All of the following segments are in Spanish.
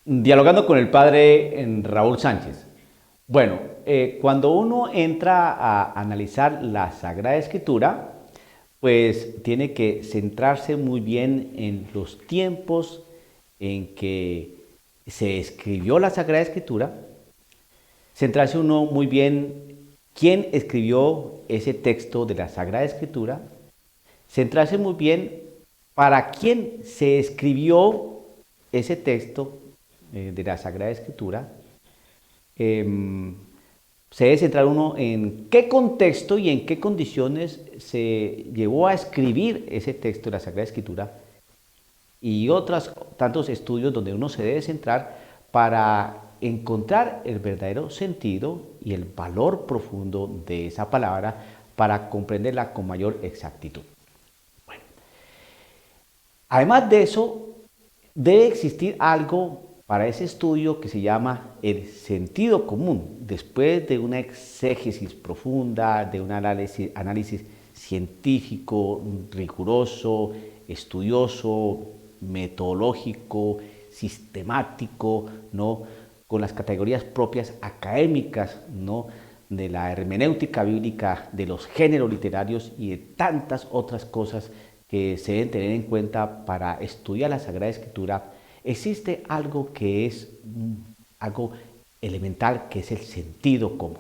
Dialogando con el padre Raúl Sánchez. Bueno, cuando uno entra a analizar la Sagrada Escritura, pues tiene que centrarse muy bien en los tiempos en que se escribió la Sagrada Escritura, centrarse uno muy bien quién escribió ese texto de la Sagrada Escritura, centrarse muy bien para quién se escribió ese texto de la Sagrada Escritura. eh, Se debe centrar uno en qué contexto y en qué condiciones se llevó a escribir ese texto de la Sagrada Escritura y otros tantos estudios donde uno se debe centrar para encontrar el verdadero sentido y el valor profundo de esa palabra para comprenderla con mayor exactitud. Bueno, además de eso, debe existir algo para ese estudio que se llama el sentido común. Después de una exégesis profunda, de un análisis científico, riguroso, estudioso, metodológico, sistemático, ¿no? Con las categorías propias académicas, ¿no? De la hermenéutica bíblica, de los géneros literarios y de tantas otras cosas que se deben tener en cuenta para estudiar la Sagrada Escritura. Existe algo que es algo elemental, que es el sentido común.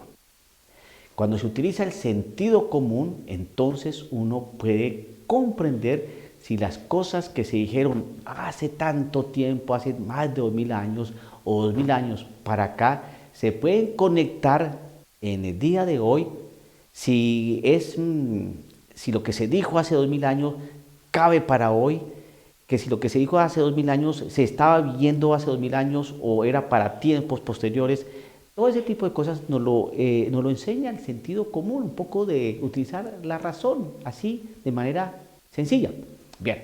Cuando se utiliza el sentido común, entonces uno puede comprender si las cosas que se dijeron hace tanto tiempo, hace más de 2000 años o 2000 años para acá, se pueden conectar en el día de hoy, si lo que se dijo hace 2000 años cabe para hoy, que si lo que se dijo hace 2000 años se estaba viviendo hace 2000 años o era para tiempos posteriores. Todo ese tipo de cosas nos lo enseña el sentido común, un poco de utilizar la razón, así, de manera sencilla. Bien,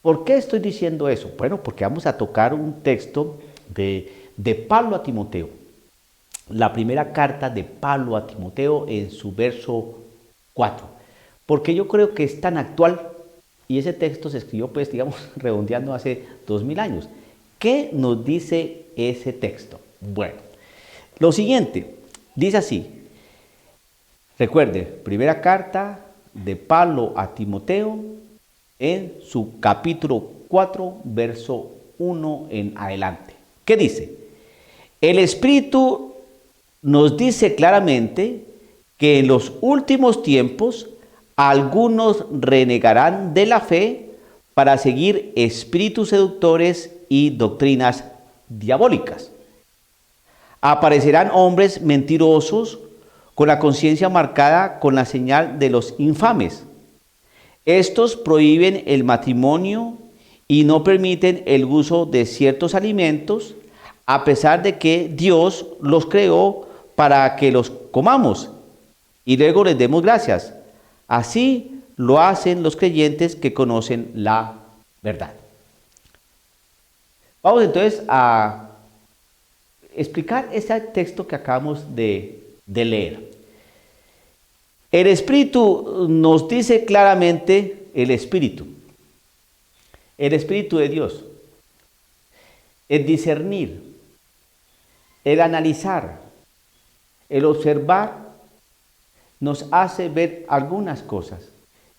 ¿por qué estoy diciendo eso? Bueno, porque vamos a tocar un texto de Pablo a Timoteo. La primera carta de Pablo a Timoteo en su verso 4. Porque yo creo que es tan actual y ese texto se escribió, pues, digamos, redondeando hace 2000 años. ¿Qué nos dice ese texto? Bueno, lo siguiente, dice así. Recuerde, primera carta de Pablo a Timoteo en su capítulo 4, verso 1 en adelante. ¿Qué dice? El Espíritu nos dice claramente que en los últimos tiempos algunos renegarán de la fe para seguir espíritus seductores y doctrinas diabólicas. Aparecerán hombres mentirosos con la conciencia marcada con la señal de los infames. Estos prohíben el matrimonio y no permiten el uso de ciertos alimentos, a pesar de que Dios los creó para que los comamos y luego les demos gracias. Así lo hacen los creyentes que conocen la verdad. Vamos entonces a explicar este texto que acabamos de leer. El Espíritu nos dice claramente, el Espíritu de Dios, el discernir, el analizar, el observar, nos hace ver algunas cosas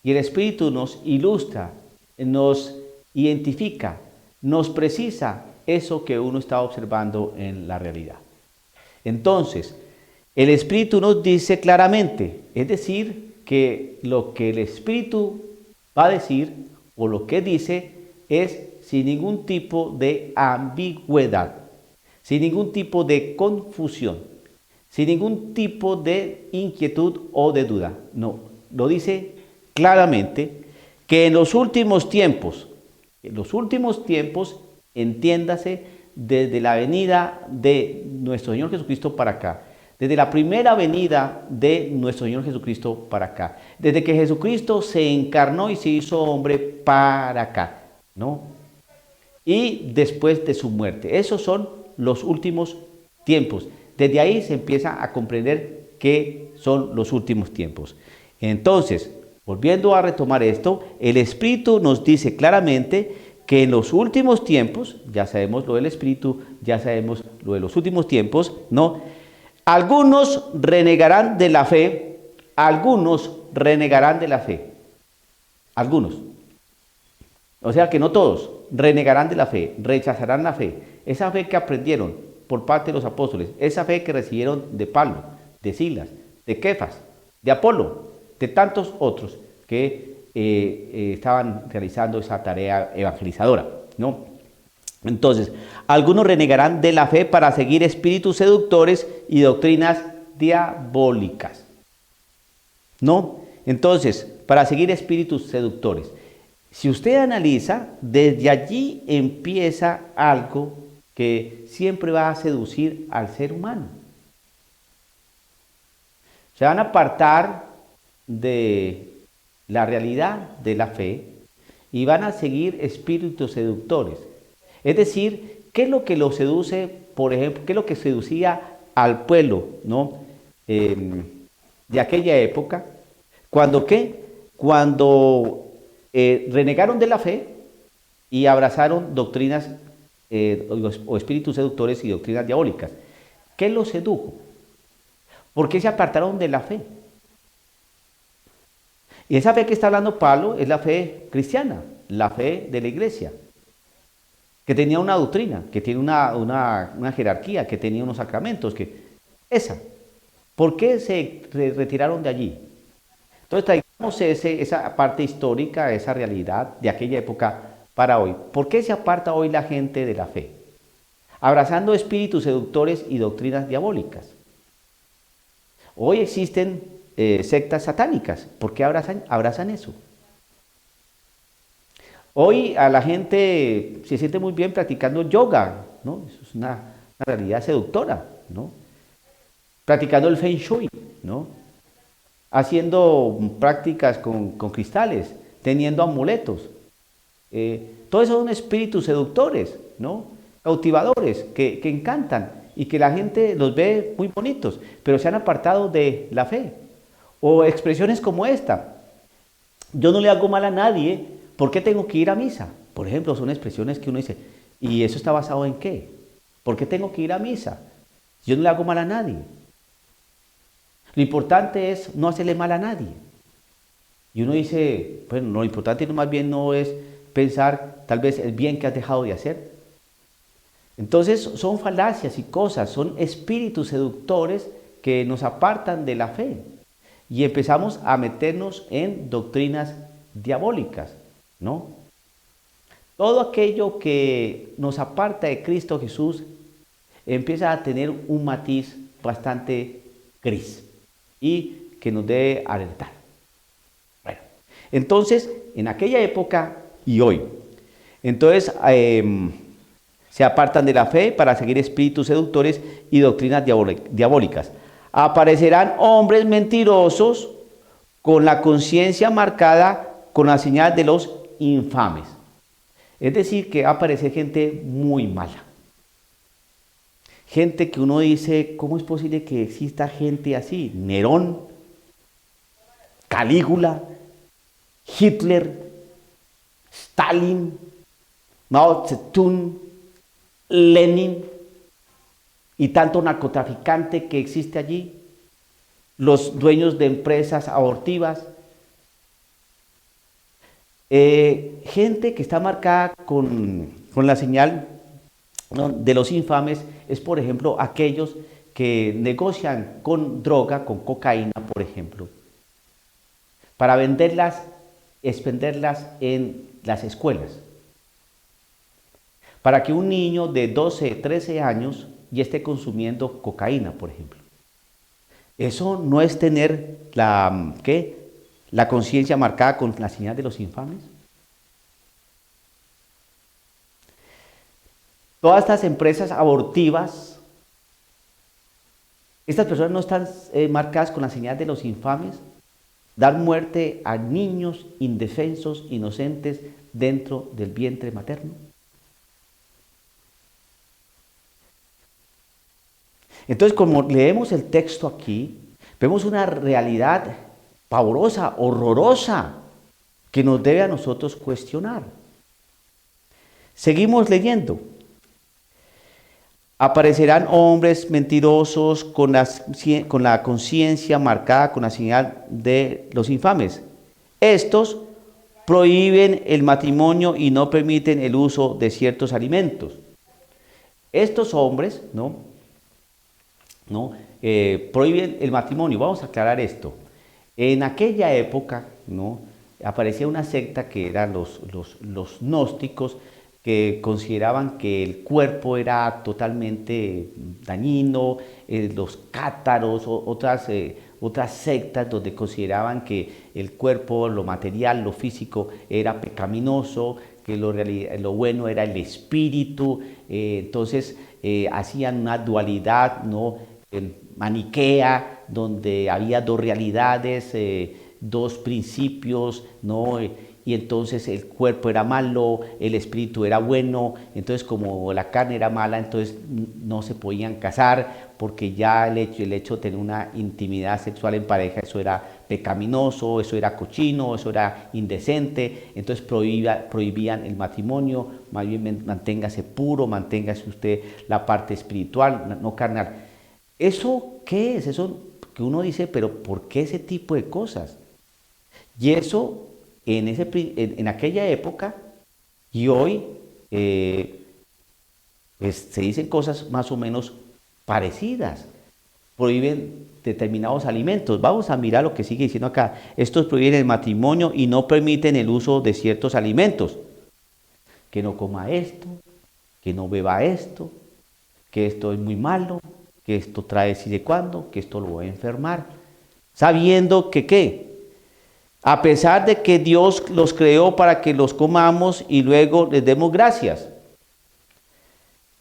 y el Espíritu nos ilustra, nos identifica, nos precisa eso que uno está observando en la realidad. Entonces, el Espíritu nos dice claramente, es decir, que lo que el Espíritu va a decir o lo que dice es sin ningún tipo de ambigüedad, sin ningún tipo de confusión, sin ningún tipo de inquietud o de duda. No, lo dice claramente que en los últimos tiempos, entiéndase desde la venida de nuestro Señor Jesucristo para acá, desde la primera venida de nuestro Señor Jesucristo para acá, desde que Jesucristo se encarnó y se hizo hombre para acá, ¿no? Y después de su muerte. Esos son los últimos tiempos. Desde ahí se empieza a comprender qué son los últimos tiempos. Entonces, volviendo a retomar esto, el Espíritu nos dice claramente que en los últimos tiempos, ya sabemos lo del Espíritu, ya sabemos lo de los últimos tiempos, ¿no? Algunos renegarán de la fe, algunos renegarán de la fe, algunos. O sea que no todos, renegarán de la fe, rechazarán la fe, esa fe que aprendieron por parte de los apóstoles, esa fe que recibieron de Pablo, de Silas, de Kefas, de Apolo, de tantos otros que estaban realizando esa tarea evangelizadora, ¿no? Entonces, algunos renegarán de la fe para seguir espíritus seductores y doctrinas diabólicas, ¿no? Entonces, para seguir espíritus seductores. Si usted analiza, desde allí empieza algo que siempre va a seducir al ser humano. Se van a apartar de la realidad de la fe y van a seguir espíritus seductores. Es decir, ¿qué es lo que los seduce? Por ejemplo, ¿qué es lo que seducía al pueblo, ¿no? De aquella época? ¿Cuándo qué? Cuando renegaron de la fe y abrazaron doctrinas o espíritus seductores y doctrinas diabólicas. ¿Qué los sedujo? ¿Por qué se apartaron de la fe? Y esa fe que está hablando Pablo es la fe cristiana, la fe de la iglesia, que tenía una doctrina, que tiene una jerarquía, que tenía unos sacramentos, esa. ¿Por qué se retiraron de allí? Entonces traigamos esa parte histórica, esa realidad de aquella época para hoy. ¿Por qué se aparta hoy la gente de la fe? Abrazando espíritus seductores y doctrinas diabólicas. Hoy existen sectas satánicas. ¿Por qué abrazan eso? Hoy a la gente se siente muy bien practicando yoga, ¿no? Eso es una realidad seductora, ¿no? Practicando el Feng Shui, ¿no? Haciendo prácticas con cristales, teniendo amuletos. Todo eso son espíritus seductores, ¿no? Cautivadores, que encantan y que la gente los ve muy bonitos, pero se han apartado de la fe. O expresiones como esta: yo no le hago mal a nadie, ¿por qué tengo que ir a misa? Por ejemplo, son expresiones que uno dice, ¿y eso está basado en qué? ¿Por qué tengo que ir a misa? Yo no le hago mal a nadie. Lo importante es no hacerle mal a nadie. Y uno dice, bueno, lo importante más bien no es pensar tal vez el bien que has dejado de hacer. Entonces son falacias y cosas, son espíritus seductores que nos apartan de la fe. Y empezamos a meternos en doctrinas diabólicas, ¿no? Todo aquello que nos aparta de Cristo Jesús empieza a tener un matiz bastante gris y que nos debe alertar. Bueno, entonces, en aquella época y hoy, entonces se apartan de la fe para seguir espíritus seductores y doctrinas diabólicas. Aparecerán hombres mentirosos con la conciencia marcada con la señal de los infames. Es decir, que va a aparecer gente muy mala. Gente que uno dice, ¿cómo es posible que exista gente así? Nerón, Calígula, Hitler, Stalin, Mao Zedong, Lenin y tanto narcotraficante que existe allí, los dueños de empresas abortivas, gente que está marcada con la señal, ¿no?, de los infames. Es, por ejemplo, aquellos que negocian con droga, con cocaína, por ejemplo, para venderlas, expenderlas en las escuelas, para que un niño de 12, 13 años ya esté consumiendo cocaína, por ejemplo. Eso no es tener la conciencia marcada con la señal de los infames. Todas estas empresas abortivas, estas personas no están marcadas con la señal de los infames, dar muerte a niños indefensos, inocentes, dentro del vientre materno. Entonces, como leemos el texto aquí, vemos una realidad pavorosa, horrorosa, que nos debe a nosotros cuestionar. Seguimos leyendo. Aparecerán hombres mentirosos con la conciencia marcada con la señal de los infames. Estos prohíben el matrimonio y no permiten el uso de ciertos alimentos. Estos hombres, prohíben el matrimonio. Vamos a aclarar esto. En aquella época, aparecía una secta que eran los gnósticos, que consideraban que el cuerpo era totalmente dañino, los cátaros, otras sectas donde consideraban que el cuerpo, lo material, lo físico era pecaminoso, que lo bueno era el espíritu. Entonces hacían una dualidad maniquea, donde había dos realidades, dos principios, y entonces el cuerpo era malo, el espíritu era bueno. Entonces, como la carne era mala, entonces no se podían casar, porque ya el hecho de tener una intimidad sexual en pareja, eso era pecaminoso, eso era cochino, eso era indecente. Entonces prohibían el matrimonio. Más bien, manténgase puro, manténgase usted la parte espiritual, no carnal. ¿Eso qué es? Eso que uno dice, pero ¿por qué ese tipo de cosas? Y eso en aquella época, y hoy se dicen cosas más o menos parecidas. Prohíben determinados alimentos. Vamos a mirar lo que sigue diciendo acá. Estos prohíben el matrimonio y no permiten el uso de ciertos alimentos. Que no coma esto, que no beba esto, que esto es muy malo, que esto trae si de cuándo, que esto lo va a enfermar. Sabiendo que ¿qué? A pesar de que Dios los creó para que los comamos y luego les demos gracias.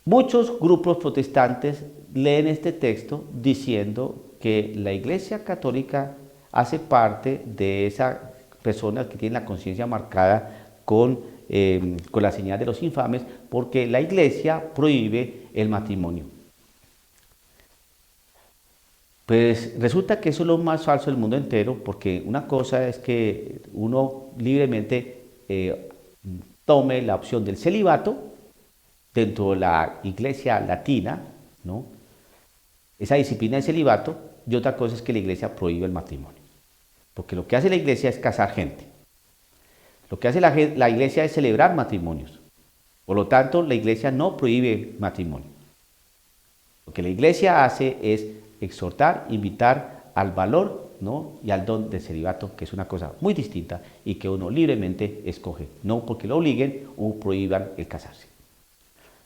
Muchos grupos protestantes leen este texto diciendo que la Iglesia Católica hace parte de esas personas que tienen la conciencia marcada con la señal de los infames, porque la Iglesia prohíbe el matrimonio. Pues resulta que eso es lo más falso del mundo entero, porque una cosa es que uno libremente tome la opción del celibato dentro de la Iglesia latina, esa disciplina del celibato, y otra cosa es que la Iglesia prohíbe el matrimonio. Porque lo que hace la Iglesia es casar gente. Lo que hace la Iglesia es celebrar matrimonios. Por lo tanto, la Iglesia no prohíbe matrimonio. Lo que la Iglesia hace es exhortar, invitar al valor, y al don del celibato, que es una cosa muy distinta y que uno libremente escoge, no porque lo obliguen o prohíban el casarse.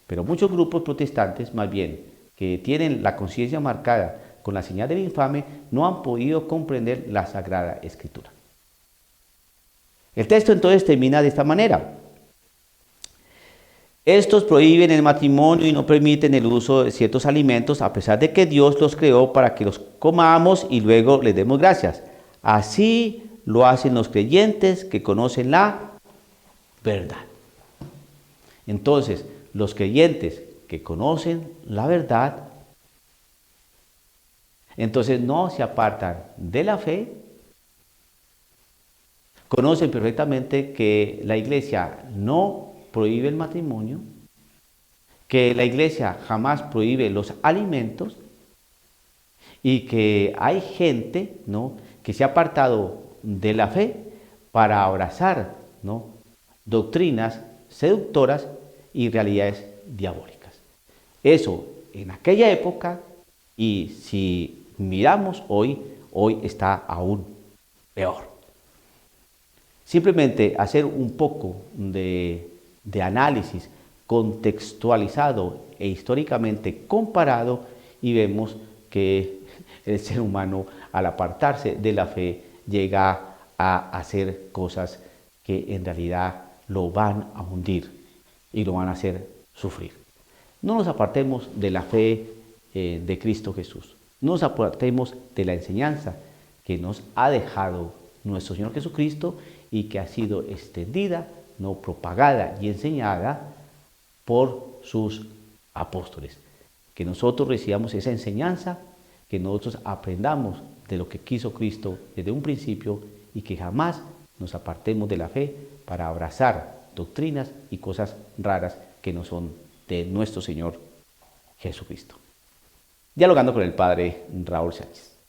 Pero muchos grupos protestantes, más bien, que tienen la conciencia marcada con la señal del infame, no han podido comprender la Sagrada Escritura. El texto entonces termina de esta manera. Estos prohíben el matrimonio y no permiten el uso de ciertos alimentos, a pesar de que Dios los creó para que los comamos y luego les demos gracias. Así lo hacen los creyentes que conocen la verdad. Entonces, los creyentes que conocen la verdad, entonces no se apartan de la fe, conocen perfectamente que la Iglesia no prohíbe el matrimonio, que la Iglesia jamás prohíbe los alimentos y que hay gente, que se ha apartado de la fe para abrazar, doctrinas seductoras y realidades diabólicas. Eso en aquella época, y si miramos hoy está aún peor. Simplemente hacer un poco de análisis contextualizado e históricamente comparado, y vemos que el ser humano, al apartarse de la fe, llega a hacer cosas que en realidad lo van a hundir y lo van a hacer sufrir. No nos apartemos de la fe de Cristo Jesús. No nos apartemos de la enseñanza que nos ha dejado nuestro Señor Jesucristo y que ha sido extendida, propagada y enseñada por sus apóstoles. Que nosotros recibamos esa enseñanza, que nosotros aprendamos de lo que quiso Cristo desde un principio y que jamás nos apartemos de la fe para abrazar doctrinas y cosas raras que no son de nuestro Señor Jesucristo. Dialogando con el Padre Raúl Sánchez.